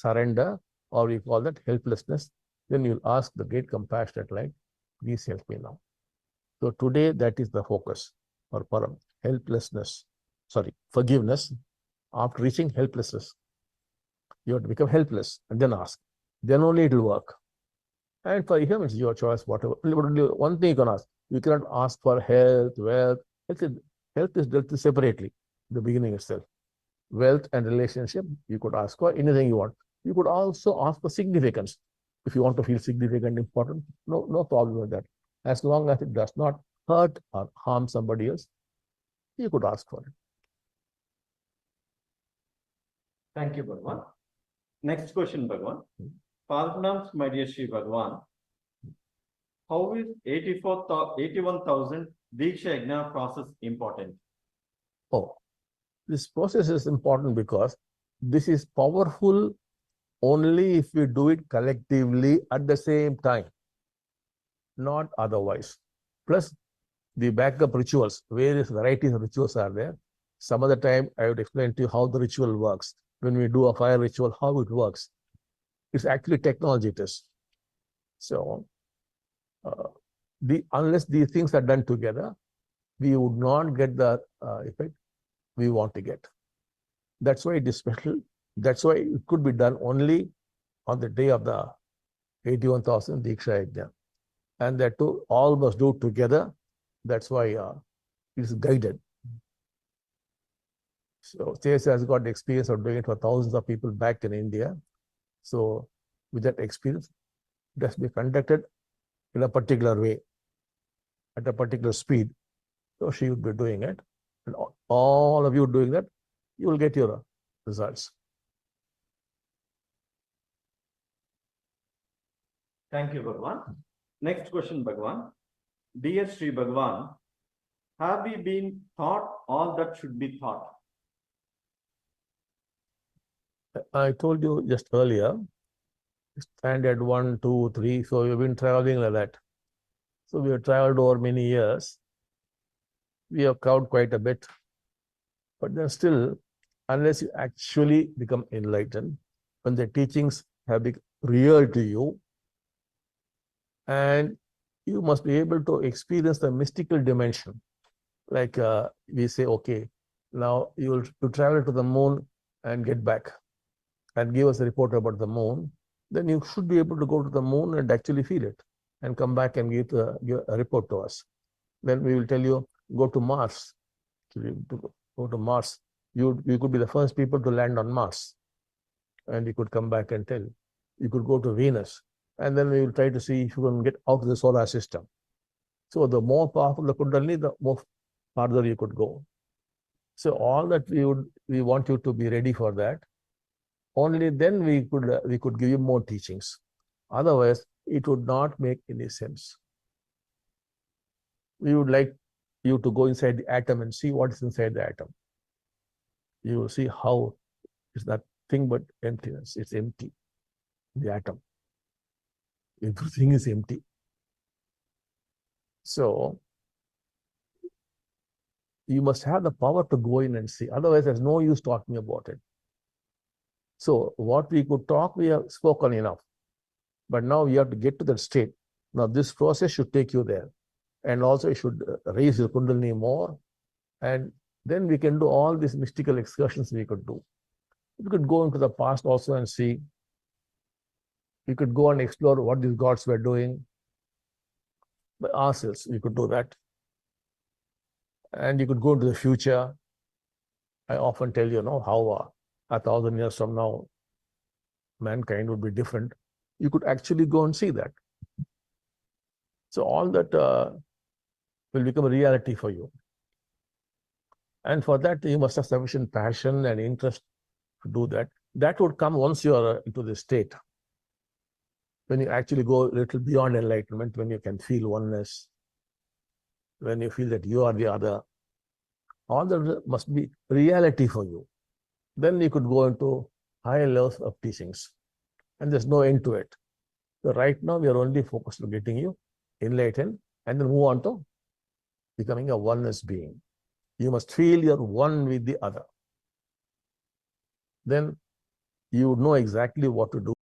surrender, or we call that helplessness, then you'll ask the great compassionate light, please help me now. So today, that is the focus for param, forgiveness. After reaching helplessness, you have to become helpless and then ask. Then only it will work. And for him, it's your choice, whatever. One thing you can ask, you cannot ask for health, wealth. Health is dealt with separately, the beginning itself. Wealth and relationship, you could ask for anything you want. You could also ask for significance. If you want to feel significant, important, no problem with that. As long as it does not hurt or harm somebody else, you could ask for it. Thank you, Bhagavan. Next question, Bhagavan. Pranams, my dear Sri Bhagavan. How is 81,000 Deeksha Yajna process important? Oh, this process is important because this is powerful only if we do it collectively at the same time, not otherwise. Plus, the backup rituals, various varieties of rituals are there. Some other time, I would explain to you how the ritual works. When we do a fire ritual, how it works. It's actually technology it is. So, unless these things are done together, we would not get the effect we want to get. That's why it is special. That's why it could be done only on the day of the 81,000 Deeksha Yajna. And that too, all must do together. That's why it is guided. So Chase has got the experience of doing it for thousands of people back in India. So with that experience, it has to be conducted in a particular way, at a particular speed. So she would be doing it. And all of you doing that, you will get your results. Thank you, Bhagavan. Next question, Bhagavan. Dear Sri Bhagavan, have we been taught all that should be taught? I told you just earlier, standard 1, 2, 3. So we've been traveling like that. So we have traveled over many years. We have covered quite a bit. But then still, unless you actually become enlightened, when the teachings have become real to you, and you must be able to experience the mystical dimension. Like we say, okay, now you travel to the moon and get back and give us a report about the moon. Then you should be able to go to the moon and actually feel it and come back and give a report to us. Then we will tell you, go to Mars. To go to Mars, you could be the first people to land on Mars. And you could come back and tell. You could go to Venus. And then we will try to see if you can get out of the solar system. So the more powerful the Kundalini, the more farther you could go. So all that we want you to be ready for that. Only then we could give you more teachings. Otherwise, it would not make any sense. We would like you to go inside the atom and see what is inside the atom. You will see how it's nothing but emptiness. It's empty, the atom. Everything is empty. So, you must have the power to go in and see. Otherwise, there's no use talking about it. So, what we could talk, we have spoken enough. But now you have to get to that state. Now, this process should take you there. And also, you should raise your Kundalini more. And then we can do all these mystical excursions we could do. We could go into the past also and see. We could go and explore what these gods were doing. By ourselves, we could do that. And you could go into the future. I often tell you, how 1,000 years from now, mankind would be different. You could actually go and see that. So all that will become a reality for you. And for that, you must have sufficient passion and interest to do that. That would come once you are into the state. When you actually go a little beyond enlightenment, when you can feel oneness, when you feel that you are the other, all that must be reality for you. Then you could go into higher levels of teachings. And there's no end to it. So right now, we are only focused on getting you enlightened and then move on to becoming a oneness being. You must feel you're one with the other. Then you would know exactly what to do.